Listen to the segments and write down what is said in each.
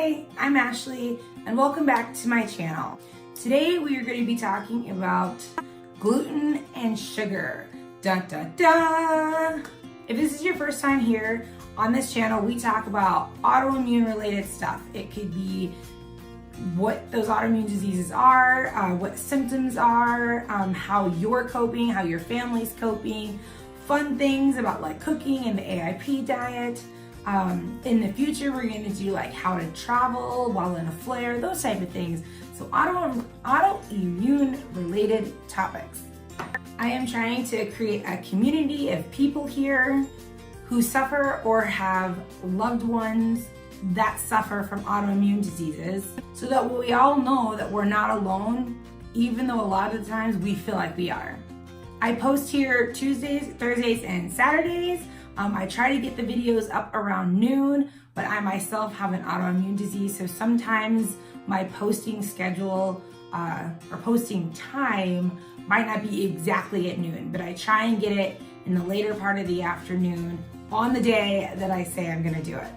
Hi, I'm Ashley and welcome back to my channel. Today we are going to be talking about gluten and sugar. Dun dun dun! If this is your first time here on this channel, we talk about autoimmune related stuff. It could be what those autoimmune diseases are, what symptoms are, how you're coping, how your family's coping, fun things about like cooking and the AIP diet. In the future, we're going to do like how to travel while in a flare, those type of things. So autoimmune related topics. I am trying to create a community of people here who suffer or have loved ones that suffer from autoimmune diseases, so that we all know that we're not alone, even though a lot of the times we feel like we are. I post here Tuesdays, Thursdays, and Saturdays. I try to get the videos up around noon, but I myself have an autoimmune disease, so sometimes my posting schedule or posting time might not be exactly at noon, but I try and get it in the later part of the afternoon on the day that I say I'm gonna do it.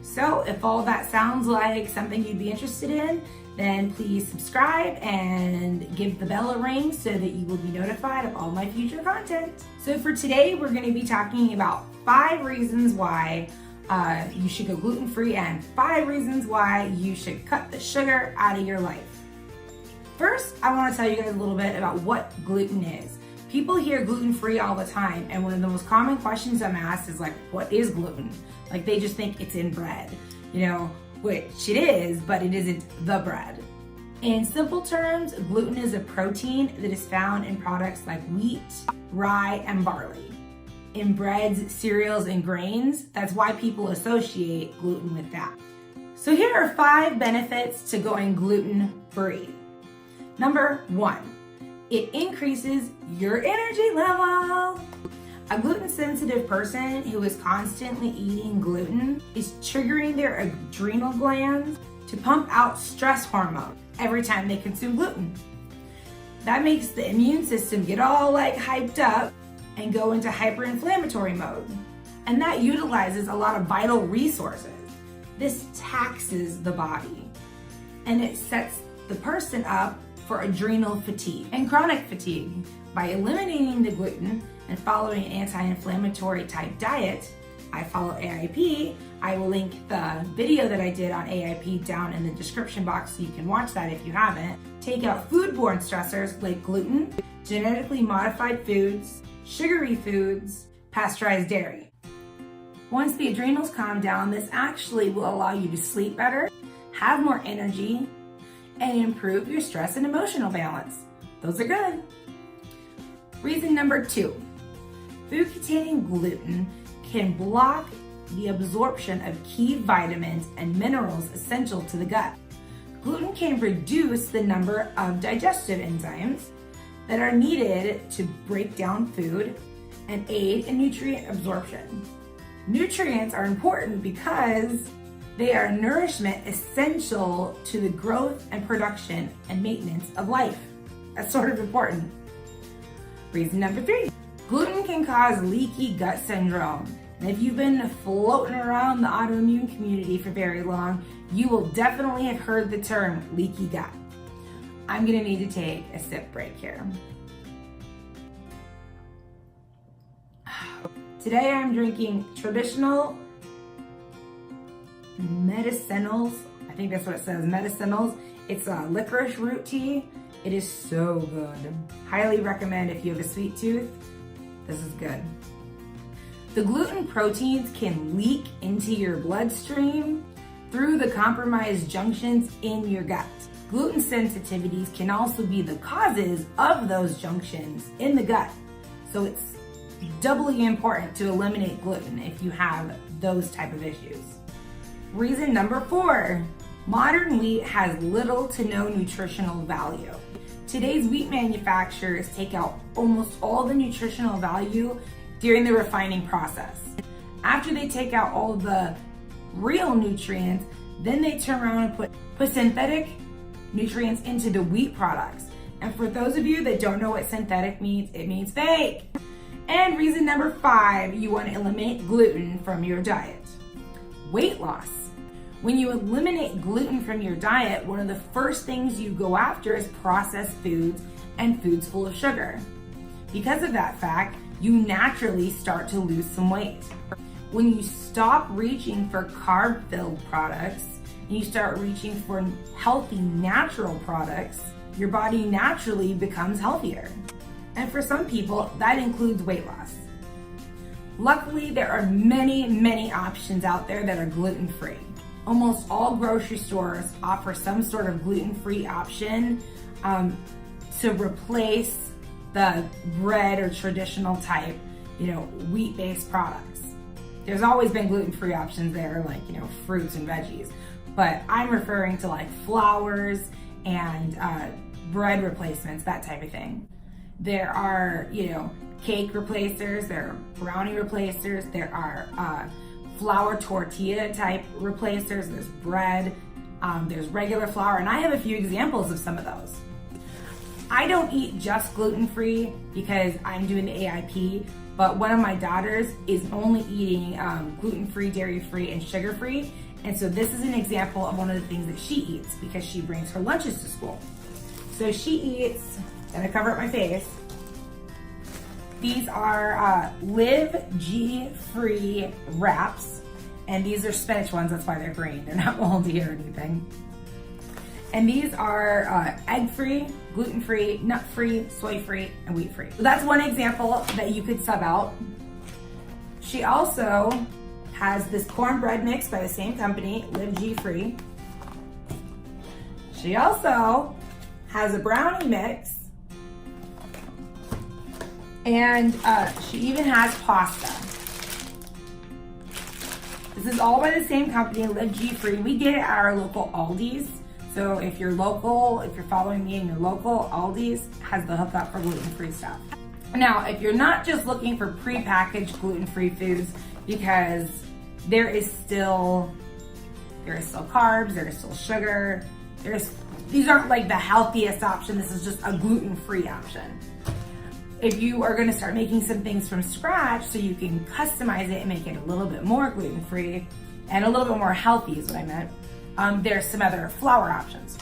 So if all that sounds like something you'd be interested in, then please subscribe and give the bell a ring so that you will be notified of all my future content. So for today, we're going to be talking about 5 reasons why you should go gluten-free and 5 reasons why you should cut the sugar out of your life. First, I want to tell you guys a little bit about what gluten is. People hear gluten-free all the time, and one of the most common questions I'm asked is like, what is gluten? Like they just think it's in bread, you know, which it is, but it isn't the bread. In simple terms, gluten is a protein that is found in products like wheat, rye, and barley. In breads, cereals, and grains, that's why people associate gluten with that. So here are 5 benefits to going gluten-free. Number 1, it increases your energy level. A gluten-sensitive person who is constantly eating gluten is triggering their adrenal glands to pump out stress hormone every time they consume gluten. That makes the immune system get all like hyped up and go into hyperinflammatory mode. And that utilizes a lot of vital resources. This taxes the body and it sets the person up for adrenal fatigue and chronic fatigue. By eliminating the gluten and following an anti-inflammatory type diet, I follow AIP. I will link the video that I did on AIP down in the description box so you can watch that if you haven't. Take out foodborne stressors like gluten, genetically modified foods, sugary foods, pasteurized dairy. Once the adrenals calm down, this actually will allow you to sleep better, have more energy, and improve your stress and emotional balance. Those are good. Reason number 2, food containing gluten can block the absorption of key vitamins and minerals essential to the gut. Gluten can reduce the number of digestive enzymes that are needed to break down food and aid in nutrient absorption. Nutrients are important because they are nourishment essential to the growth and production and maintenance of life. That's sort of important. Reason number 3, gluten can cause leaky gut syndrome. And if you've been floating around the autoimmune community for very long, you will definitely have heard the term leaky gut. I'm gonna need to take a sip break here. Today I'm drinking traditional medicinals. I think that's what it says, medicinals. It's a licorice root tea. It is so good. Highly recommend if you have a sweet tooth. This is good. The gluten proteins can leak into your bloodstream through the compromised junctions in your gut. Gluten sensitivities can also be the causes of those junctions in the gut. So it's doubly important to eliminate gluten if you have those type of issues. Reason number 4, modern wheat has little to no nutritional value. Today's wheat manufacturers take out almost all the nutritional value during the refining process. After they take out all the real nutrients, then they turn around and put synthetic nutrients into the wheat products. And for those of you that don't know what synthetic means, it means fake. And reason number 5, you want to eliminate gluten from your diet. Weight loss. When you eliminate gluten from your diet, one of the first things you go after is processed foods and foods full of sugar. Because of that fact, you naturally start to lose some weight. When you stop reaching for carb-filled products and you start reaching for healthy, natural products, your body naturally becomes healthier. And for some people, that includes weight loss. Luckily, there are many, many options out there that are gluten-free. Almost all grocery stores offer some sort of gluten-free option to replace the bread or traditional type, wheat-based products. There's always been gluten-free options there, like, fruits and veggies. But I'm referring to like flours and bread replacements, that type of thing. There are, cake replacers, there are brownie replacers, there are flour tortilla type replacers, there's bread, there's regular flour, and I have a few examples of some of those. I don't eat just gluten-free because I'm doing the AIP, but one of my daughters is only eating gluten-free, dairy-free, and sugar-free, and so this is an example of one of the things that she eats because she brings her lunches to school. So she eats, and I cover up my face, these are Live G-free wraps, and these are spinach ones, that's why they're green. They're not moldy or anything. And these are egg-free, gluten-free, nut-free, soy-free, and wheat-free. So that's one example that you could sub out. She also has this cornbread mix by the same company, Live G-free. She also has a brownie mix, and she even has pasta. This is all by the same company, Live G-free. We get it at our local Aldi's. So if you're local, if you're following me in your local, Aldi's has the hookup for gluten-free stuff. Now, if you're not just looking for prepackaged gluten-free foods, because there is still carbs, there is still sugar, these aren't like the healthiest option. This is just a gluten-free option. If you are going to start making some things from scratch so you can customize it and make it a little bit more gluten-free and a little bit more healthy is what I meant, there's some other flour options.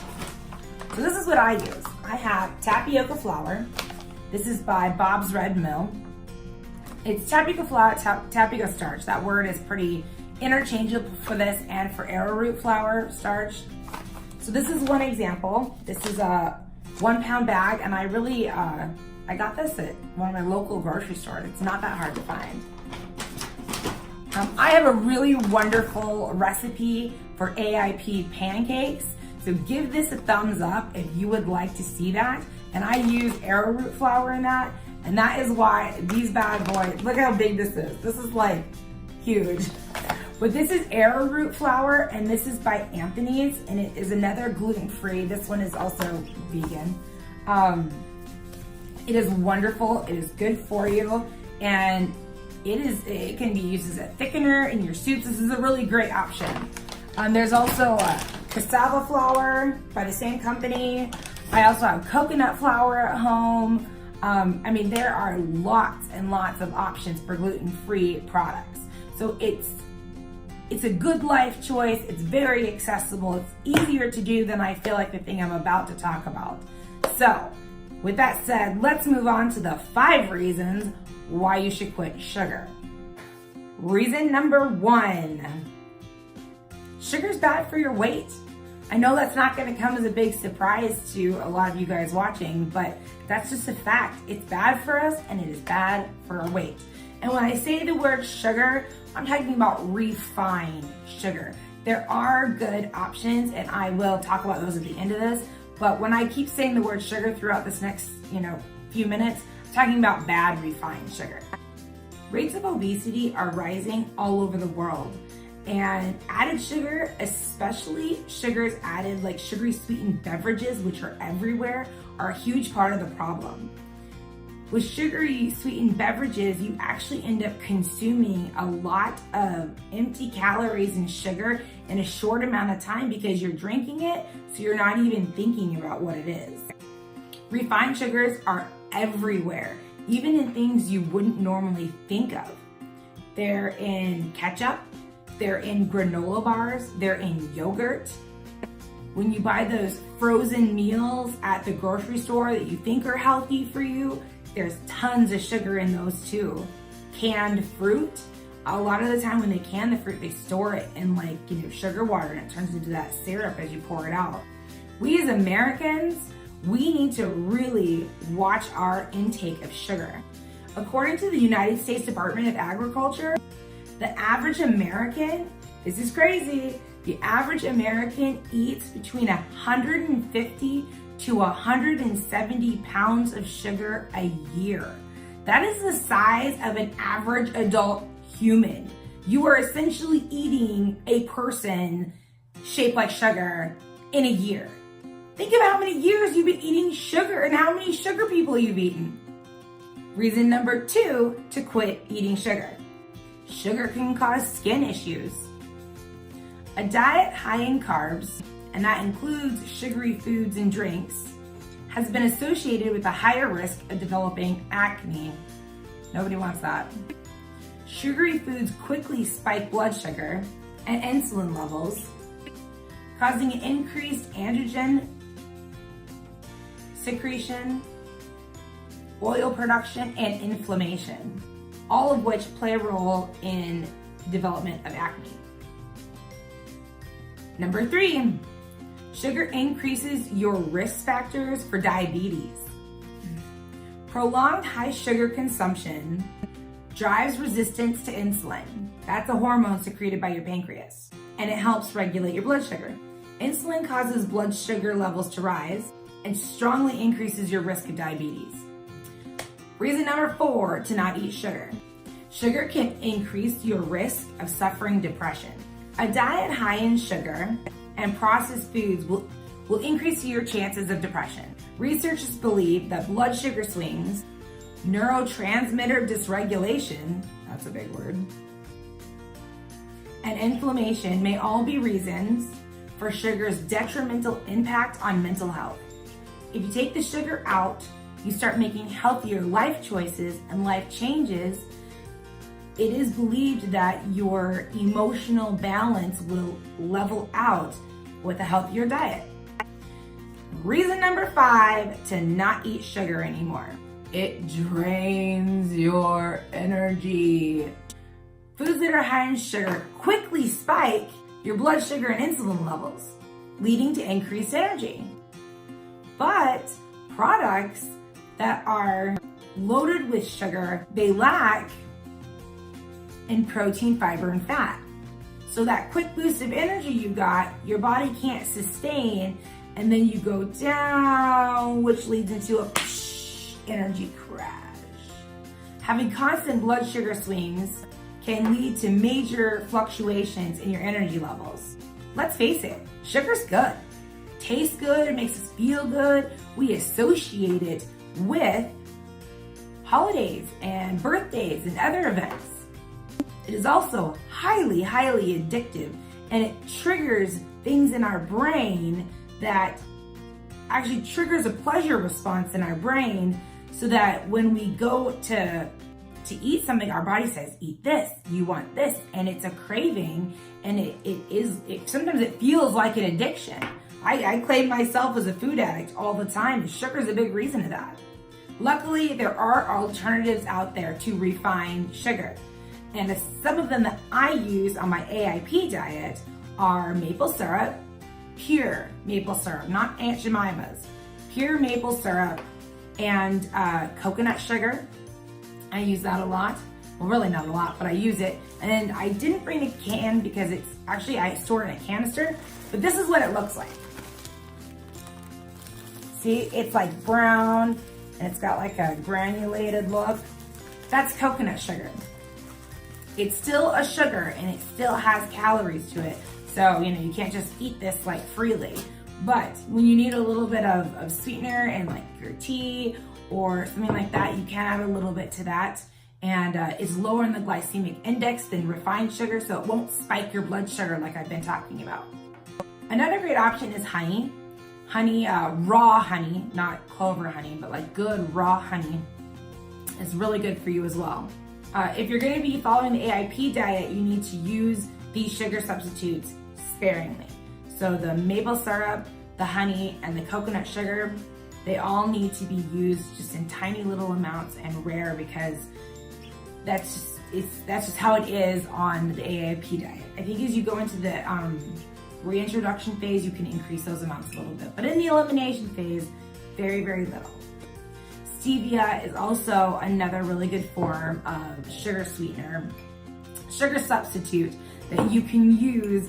So this is what I use. I have tapioca flour. This is by Bob's Red Mill. It's tapioca flour, tapioca starch. That word is pretty interchangeable for this and for arrowroot flour starch. So this is one example. This is a 1 pound bag, and I really, I got this at one of my local grocery stores. It's not that hard to find. I have a really wonderful recipe for AIP pancakes. So give this a thumbs up if you would like to see that. And I use arrowroot flour in that. And that is why these bad boys, look how big this is. This is like huge. But this is arrowroot flour, and this is by Anthony's, and it is another gluten-free. This one is also vegan. It is wonderful, it is good for you, and it can be used as a thickener in your soups. This is a really great option. There's also cassava flour by the same company. I also have coconut flour at home. I mean, there are lots and lots of options for gluten-free products. So it's a good life choice. It's very accessible. It's easier to do than I feel like the thing I'm about to talk about. So with that said, let's move on to the 5 reasons why you should quit sugar. Reason number 1, sugar's bad for your weight. I know that's not gonna come as a big surprise to a lot of you guys watching, but that's just a fact. It's bad for us, and it is bad for our weight. And when I say the word sugar, I'm talking about refined sugar. There are good options, and I will talk about those at the end of this, but when I keep saying the word sugar throughout this next, few minutes, I'm talking about bad refined sugar. Rates of obesity are rising all over the world. And added sugar, especially sugars added like sugary sweetened beverages, which are everywhere, are a huge part of the problem. With sugary sweetened beverages, you actually end up consuming a lot of empty calories and sugar in a short amount of time because you're drinking it, so you're not even thinking about what it is. Refined sugars are everywhere, even in things you wouldn't normally think of. They're in ketchup, They're in granola bars, they're in yogurt. When you buy those frozen meals at the grocery store that you think are healthy for you, there's tons of sugar in those too. Canned fruit, a lot of the time when they can the fruit, they store it in sugar water, and it turns into that syrup as you pour it out. We as Americans, we need to really watch our intake of sugar. According to the United States Department of Agriculture, the average American, this is crazy, the average American eats between 150 to 170 pounds of sugar a year. That is the size of an average adult human. You are essentially eating a person shaped like sugar in a year. Think of how many years you've been eating sugar and how many sugar people you've eaten. Reason number 2 to quit eating sugar. Sugar can cause skin issues. A diet high in carbs, and that includes sugary foods and drinks, has been associated with a higher risk of developing acne. Nobody wants that. Sugary foods quickly spike blood sugar and insulin levels, causing increased androgen secretion, oil production, and inflammation, all of which play a role in development of acne. Number 3, sugar increases your risk factors for diabetes. Prolonged high sugar consumption drives resistance to insulin. That's a hormone secreted by your pancreas, and it helps regulate your blood sugar. Insulin causes blood sugar levels to rise and strongly increases your risk of diabetes. Reason number 4 to not eat sugar. Sugar can increase your risk of suffering depression. A diet high in sugar and processed foods will increase your chances of depression. Researchers believe that blood sugar swings, neurotransmitter dysregulation, that's a big word, and inflammation may all be reasons for sugar's detrimental impact on mental health. If you take the sugar out, you start making healthier life choices and life changes. It is believed that your emotional balance will level out with a healthier diet. Reason number 5 to not eat sugar anymore. It drains your energy. Foods that are high in sugar quickly spike your blood sugar and insulin levels, leading to increased energy. But products that are loaded with sugar, they lack in protein, fiber, and fat. So that quick boost of energy you got, your body can't sustain, and then you go down, which leads into a energy crash. Having constant blood sugar swings can lead to major fluctuations in your energy levels. Let's face it, sugar's good. Tastes good, it makes us feel good. We associate it with holidays and birthdays and other events. It is also highly, highly addictive, and it triggers things in our brain that actually triggers a pleasure response in our brain, so that when we go to eat something, our body says, eat this, you want this, and it's a craving, and it sometimes it feels like an addiction. I claim myself as a food addict all the time. Sugar is a big reason of that. Luckily, there are alternatives out there to refined sugar. And some of them that I use on my AIP diet are maple syrup, pure maple syrup, not Aunt Jemima's, pure maple syrup, and coconut sugar. I use that a lot. Well, really not a lot, but I use it. And I didn't bring a can because it's actually, I store it in a canister, but this is what it looks like. See, it's like brown, and it's got like a granulated look. That's coconut sugar. It's still a sugar, and it still has calories to it. So, you can't just eat this like freely. But when you need a little bit of sweetener and like your tea or something like that, you can add a little bit to that. And it's lower in the glycemic index than refined sugar, so it won't spike your blood sugar like I've been talking about. Another great option is honey. Honey, raw honey, not clover honey, but like good raw honey is really good for you as well. If you're going to be following the AIP diet, you need to use these sugar substitutes sparingly. So the maple syrup, the honey, and the coconut sugar, they all need to be used just in tiny little amounts and rare, because that's just how it is on the AIP diet. I think as you go into the reintroduction phase, you can increase those amounts a little bit, but in the elimination phase, very, very little. Stevia is also another really good form of sugar sweetener, sugar substitute that you can use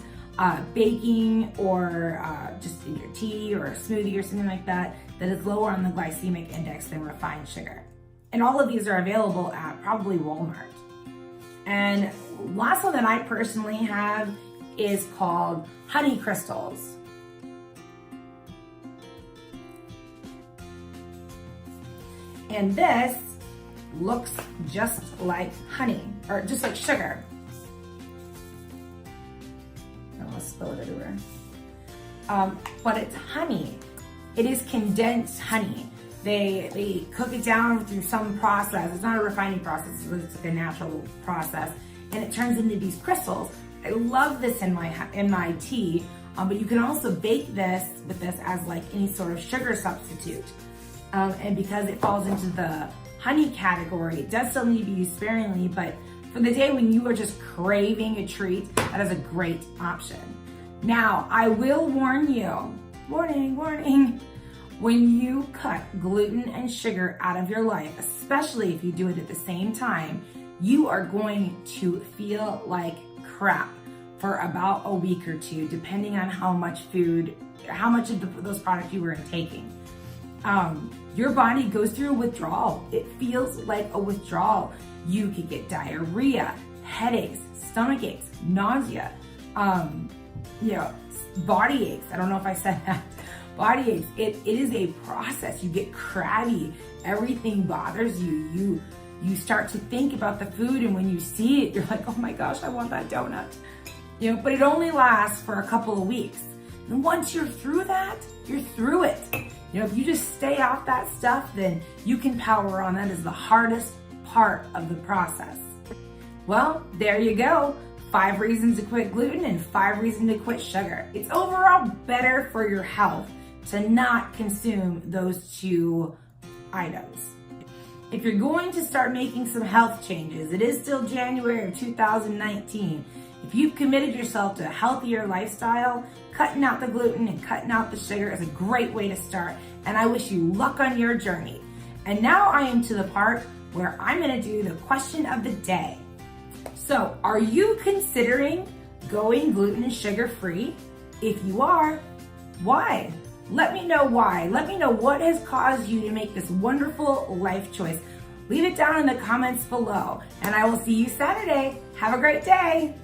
baking or just in your tea or a smoothie or something like that, that is lower on the glycemic index than refined sugar. And all of these are available at probably Walmart. And last one that I personally have is called honey crystals. And this looks just like honey, or just like sugar. I almost spilled it everywhere. But it's honey. It is condensed honey. They cook it down through some process. It's not a refining process, it's like a natural process. And it turns into these crystals. I love this in my tea, but you can also bake this with this as like any sort of sugar substitute. And because it falls into the honey category, it does still need to be used sparingly, but for the day when you are just craving a treat, that is a great option. Now, I will warn you, warning, warning, when you cut gluten and sugar out of your life, especially if you do it at the same time, you are going to feel like crap for about a week or two, depending on how much food, how much of those products you were taking. Your body goes through a withdrawal. It feels like a withdrawal. You could get diarrhea, headaches, stomach aches, nausea, body aches. I don't know if I said that. Body aches. It is a process. You get crabby. Everything bothers you. You start to think about the food, and when you see it, you're like, oh my gosh, I want that donut. But it only lasts for a couple of weeks. And once you're through that, you're through it. If you just stay off that stuff, then you can power on. That is the hardest part of the process. Well, there you go. 5 reasons to quit gluten and 5 reasons to quit sugar. It's overall better for your health to not consume those 2 items. If you're going to start making some health changes, it is still January of 2019. If you've committed yourself to a healthier lifestyle, cutting out the gluten and cutting out the sugar is a great way to start, and I wish you luck on your journey. And now I am to the part where I'm gonna do the question of the day. So, are you considering going gluten and sugar free? If you are, why? Let me know why. Let me know what has caused you to make this wonderful life choice. Leave it down in the comments below, and I will see you Saturday. Have a great day.